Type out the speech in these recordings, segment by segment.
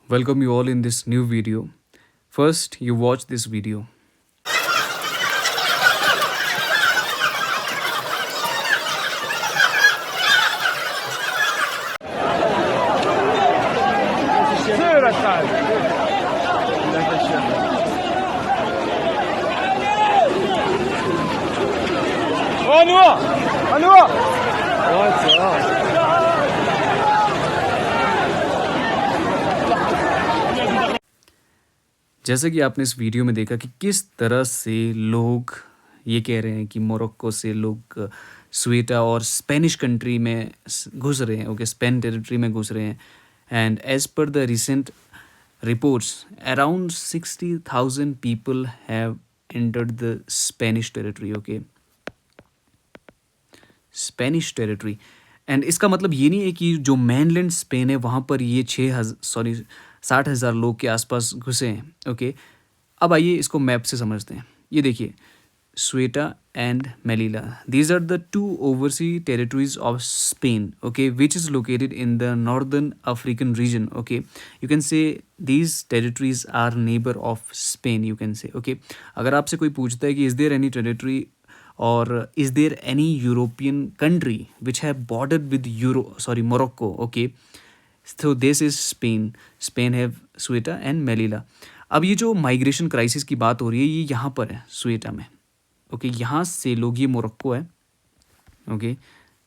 Welcome you all in this new video. First, you watch this video. जैसे कि आपने इस वीडियो में देखा कि किस तरह से लोग ये कह रहे हैं कि मोरक्को से लोग स्वेटा और स्पेनिश कंट्री में घुस रहे हैं, ओके, स्पेन टेरिटरी में घुस रहे हैं। And as per the recent reports around 60,000 people have entered the Spanish territory, okay, Spanish territory. And इसका मतलब ये नहीं है कि जो मेनलैंड स्पेन है वहाँ पर ये 60,000 लोग के आसपास घुसे हैं, ओके। अब आइए इसको मैप से समझते हैं। ये देखिए, Ceuta and Melilla, these are the two oversea territories of Spain, okay, which is located in the northern African region, okay. You can say these territories are neighbour of Spain, you can say, okay. अगर आपसे कोई पूछता है कि is there any territory or is there any European country which have bordered with Morocco, okay, so this is Spain have Ceuta and Melilla. अब ये जो migration crisis की बात हो रही है ये यहाँ पर है स्वेटा में, ओके, यहाँ से लोग, ये मोरक्को है, ओके,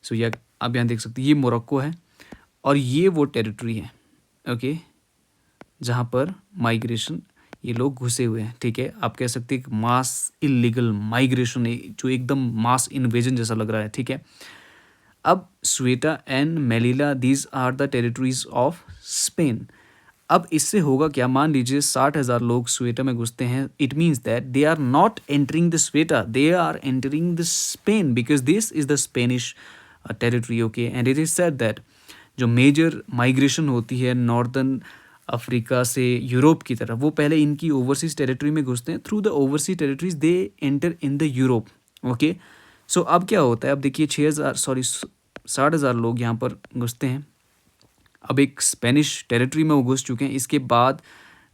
सो ये आप यहाँ देख सकते हैं, ये मोरक्को है और ये वो टेरिटरी है, ओके, जहाँ पर माइग्रेशन ये लोग घुसे हुए हैं, ठीक है। आप कह सकते हैं मास इलीगल माइग्रेशन है जो एकदम मास इन्वेजन जैसा लग रहा है, ठीक है। अब Ceuta and Melilla, these are the territories of Spain. अब इससे होगा क्या, मान लीजिए 60,000 लोग स्वेटा में घुसते हैं, it means that they are not entering the Ceuta, they are entering the Spain because this is the Spanish territory, okay. And it is said that जो मेजर माइग्रेशन होती है नॉर्दर्न अफ्रीका से यूरोप की तरफ, वो पहले इनकी overseas territory में घुसते हैं, through the overseas territories they enter in the Europe, okay. So अब क्या होता है, अब देखिए 60,000 लोग यहाँ पर घुसते हैं। अब एक स्पेनिश टेरिटरी में वो घुस चुके हैं, इसके बाद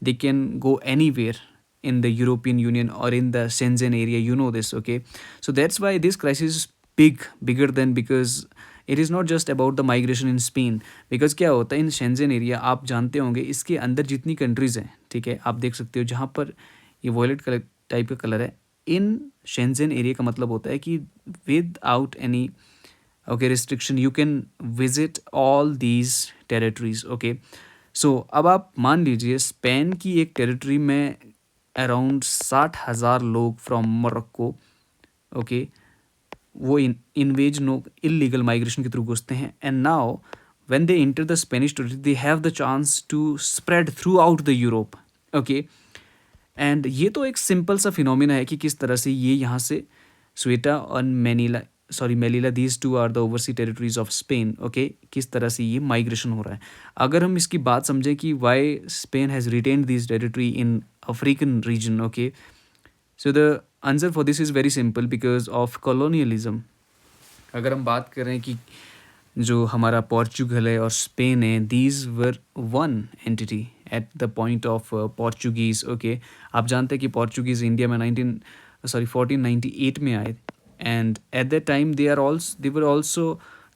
they can go anywhere in the European Union or in the Schengen area, you know this, okay. So that's why this crisis is bigger than, because it is not just about the migration in Spain, because क्या होता है in Schengen area, आप जानते होंगे इसके अंदर जितनी countries हैं, ठीक है, आप देख सकते हो जहाँ पर ये वॉयलेट कलर टाइप का कलर है, इन शेंजन एरिया का मतलब होता है कि without any, okay, restriction you can visit all these territories, okay. So अब आप मान लीजिए स्पेन की एक टेरिटरी में अराउंड 60,000 लोग फ्रॉम मोरक्को, ओके, वो इन्वेज नो इलीगल माइग्रेशन के थ्रू घुसते हैं। And now when they enter the Spanish territory they have the chance to spread throughout the Europe, okay. And ये तो एक सिंपल सा फिनोमिना है कि किस तरह से ये यहाँ से स्वेटा और Melilla, these two are the overseas territories of Spain, okay, किस तरह से ये माइग्रेशन हो रहा है। अगर हम इसकी बात समझें कि why Spain has retained this territory in African region, okay, so the answer for this is very simple, because of colonialism. अगर हम बात करें कि जो हमारा पोर्चुगल है और स्पेन है, these were one entity at the point of Portuguese, okay. आप जानते हैं कि पोर्चुगीज़ इंडिया में 1498 में आए, and at that time they were also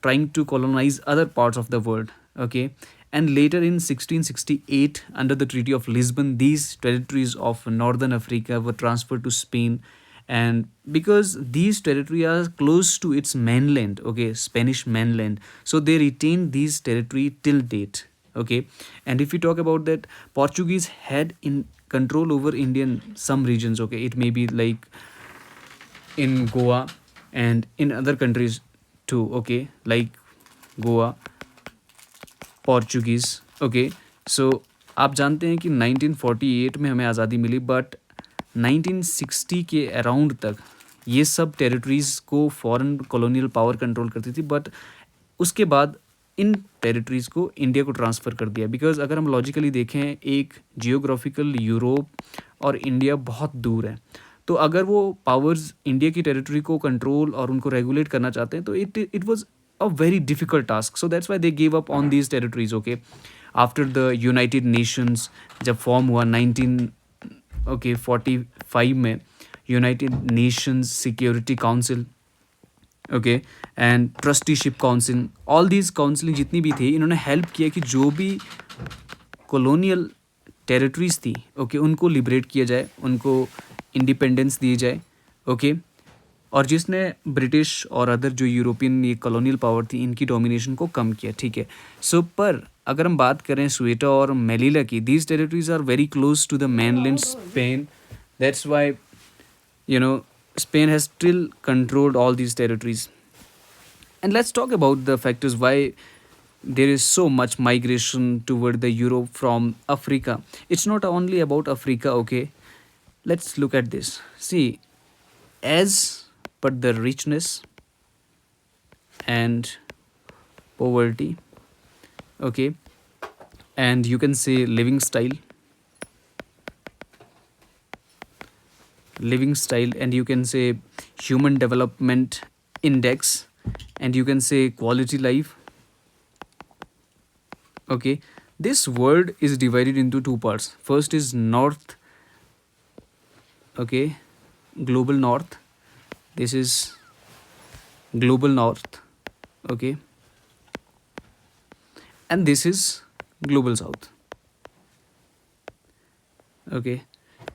trying to colonize other parts of the world, okay. And later in 1668 under the Treaty of Lisbon, these territories of northern Africa were transferred to Spain, and because these territories are close to its mainland, okay, Spanish mainland, so they retained these territory till date, okay. And if you talk about that, Portuguese had in control over Indian some regions, okay, it may be like in Goa and in other countries too, okay, like Goa, Portuguese, okay. So आप जानते हैं कि 1948 में हमें आज़ादी मिली, but 1960 के around तक ये सब टेरिटरीज़ को फॉरेन कॉलोनियल पावर कंट्रोल करती थी, बट उसके बाद इन टेरिटरीज़ को इंडिया को ट्रांसफ़र कर दिया। बिकॉज अगर हम लॉजिकली देखें, एक जियोग्राफिकल यूरोप और इंडिया बहुत दूर है, तो अगर वो पावर्स इंडिया की टेरिटरी को कंट्रोल और उनको रेगुलेट करना चाहते हैं तो it was a very difficult task, so that's why they give up on these territories, okay. After the United Nations जब फॉर्म हुआ 1945 में, United Nations security council, okay, and trusteeship council, all these counselling जितनी भी थी, इन्होंने help किया कि जो भी कॉलोनियल टेरिटरीज थी, ओके, उनको लिबरेट किया जाए, उनको इंडिपेंडेंस दी जाए, ओके। और जिसने ब्रिटिश और अदर जो यूरोपियन ये कॉलोनियल पावर थी, इनकी डोमिनेशन को कम किया, ठीक है। सो पर अगर हम बात करें स्वेटा और मेलिला की, these territories are very close to the mainland Spain, that's why you know Spain has still controlled all these territories. And let's talk about the factors why there is so much migration toward the Europe from Africa. It's not only about Africa, okay. Let's look at this. See, as per the richness and poverty, okay, and you can say living style, and you can say human development index, and you can say quality life, okay. This world is divided into two parts. First is north, okay, global north. This is global north, okay, and this is global south, okay.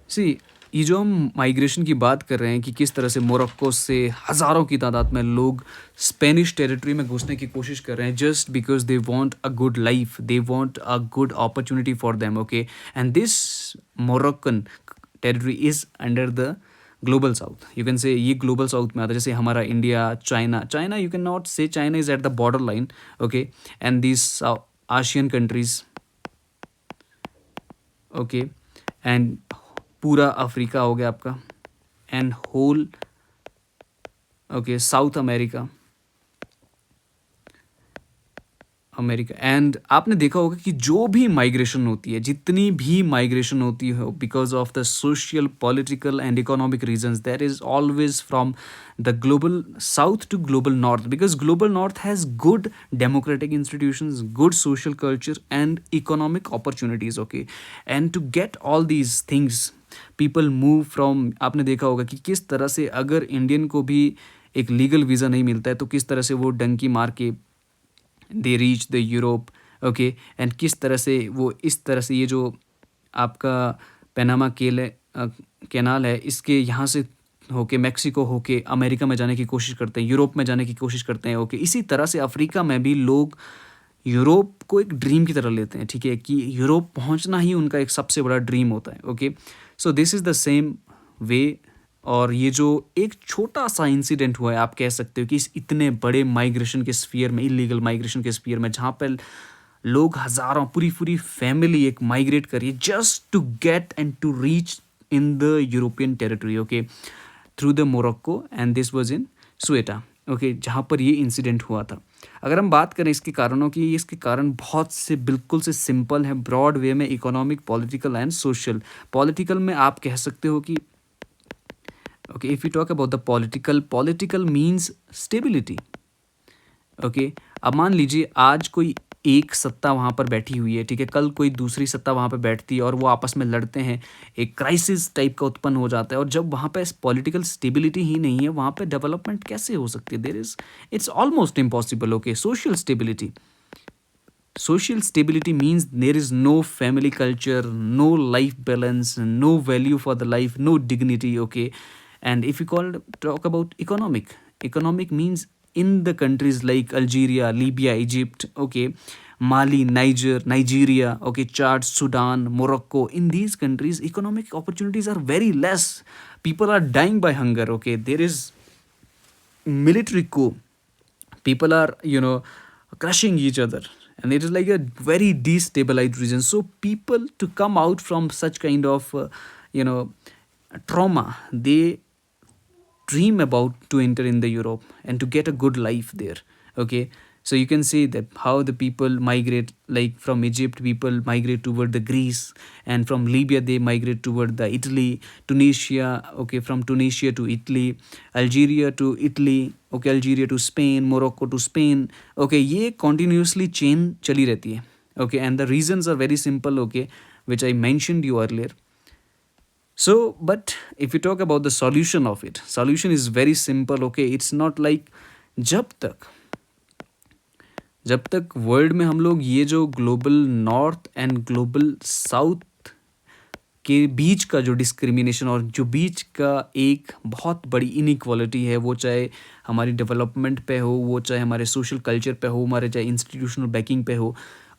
सी, ये जो हम migration की बात कर रहे हैं कि किस तरह से मोरक्को से हज़ारों की तादाद में लोग स्पेनिश टेरिटरी में घुसने की कोशिश कर रहे हैं, just because they want a good life, they want a good opportunity for them, okay. And this Moroccan territory is under the global south, you can say ये ग्लोबल साउथ में आता है। जैसे हमारा India, China you can not say China is at the border line, okay, and this Asian countries, okay, एंड पूरा Africa हो गया आपका, and whole, okay, South America, and आपने देखा होगा कि जो भी माइग्रेशन होती है, जितनी भी माइग्रेशन होती है because of the social, political and economic reasons, that is always from the global south to global north, because global north has good democratic institutions, good social culture and economic opportunities, okay. And to get all these things people move from, आपने देखा होगा कि किस तरह से अगर Indian को भी एक लीगल वीज़ा नहीं मिलता है तो किस तरह से वो डंकी मार के they reach the Europe, okay. And किस तरह से वो इस तरह से ये जो आपका पैनामा कैनाल है, इसके यहाँ से होके मैक्सिको होके अमेरिका में जाने की कोशिश करते हैं, यूरोप में जाने की कोशिश करते हैं, ओके। इसी तरह से अफ्रीका में भी लोग यूरोप को एक ड्रीम की तरह लेते हैं, ठीक है, कि यूरोप पहुंचना ही उनका एक सबसे बड़ा ड्रीम होता है, okay. So this is the same way. और ये जो एक छोटा सा इंसिडेंट हुआ है, आप कह सकते हो कि इस इतने बड़े माइग्रेशन के स्फीयर में, इलीगल माइग्रेशन के स्फीयर में, जहाँ पर लोग हज़ारों, पूरी पूरी फैमिली एक माइग्रेट करिए just to get and to reach in the European territory, okay, through the Morocco, and this was in Ceuta, okay, जहाँ पर ये इंसिडेंट हुआ था। अगर हम बात करें इसके कारणों की, इसके कारण बहुत से बिल्कुल से सिंपल हैं, ब्रॉड वे में, economic, political and social. Political में आप कह सकते हो कि okay, if we talk about the political means stability, okay. अब मान लीजिए आज कोई एक सत्ता वहाँ पर बैठी हुई है, ठीक है, कल कोई दूसरी सत्ता वहाँ पर बैठती है और वो आपस में लड़ते हैं, एक क्राइसिस टाइप का उत्पन्न हो जाता है, और जब वहाँ पे पॉलिटिकल स्टेबिलिटी ही नहीं है, वहाँ पे डेवलपमेंट कैसे हो सकती है? There is, it's almost impossible, okay. Social stability means there is no family culture, no life balance, no value for the life, no dignity, okay. And if we talk about economic means in the countries like Algeria, Libya, Egypt, okay, Mali, Nigeria, okay, Chad, Sudan, Morocco, in these countries economic opportunities are very less. People are dying by hunger, okay. There is military coup, people are crushing each other, and it is like a very destabilized region. So people, to come out from such kind of you know trauma, they dream about to enter in the Europe and to get a good life there, okay. So you can see that how the people migrate, like from Egypt people migrate toward the Greece, and from Libya they migrate toward the Italy, Tunisia, okay, from Tunisia to Italy, Algeria to Italy, okay, Algeria to Spain, Morocco to Spain, okay, ये continuously chain चली रहती है, Okay, and the reasons are very simple, okay, which I mentioned you earlier. So, but if you talk about the solution of it, solution is very simple, okay. It's not like जब तक जब तक world में हम लोग ये जो global north and global south के बीच का जो डिस्क्रिमिनेशन और जो बीच का एक बहुत बड़ी इनइक्वालिटी है, वो चाहे हमारी डेवलपमेंट पे हो, वो चाहे हमारे सोशल कल्चर पे हो, हमारे चाहे इंस्टीट्यूशनल बैकिंग पे हो,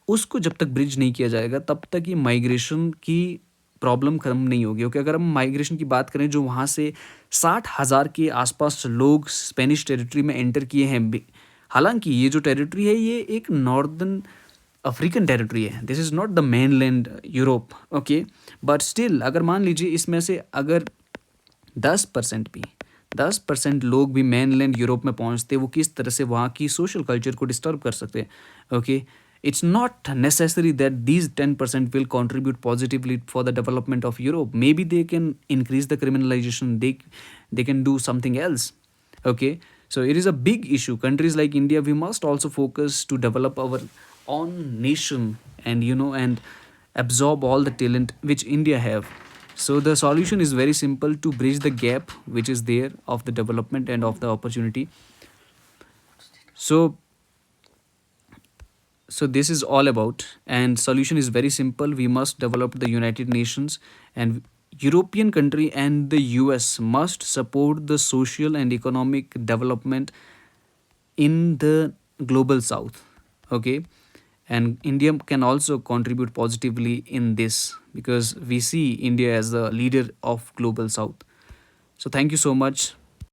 उसको जब तक ब्रिज नहीं किया जाएगा तब तक ये माइग्रेशन की प्रॉब्लम खत्म नहीं होगी। ओके, अगर हम माइग्रेशन की बात करें, जो वहाँ से 60,000 के आसपास लोग स्पेनिश टेरिटरी में एंटर किए हैं, हालांकि ये जो टेरिटरी है ये एक नॉर्दर्न अफ्रीकन टेरिटरी है, this is not the mainland Europe. Okay, but still अगर मान लीजिए इसमें से अगर 10% भी 10% लोग भी मेनलैंड यूरोप में पहुंचते, वो किस तरह से वहाँ की सोशल कल्चर को डिस्टर्ब कर सकते हैं। Okay, it's not necessary that these 10% will contribute positively for the development of Europe. Maybe they can increase the criminalization, they can do something else. Okay, so it is a big issue. Countries like India, we must also focus to develop our own nation, and and absorb all the talent which India have. So the solution is very simple: to bridge the gap which is there of the development and of the opportunity. So so this is all about, and solution is very simple: we must develop the United Nations, and European country and the US must support the social and economic development in the global south. Okay, and India can also contribute positively in this, because we see India as the leader of global south. So thank you so much.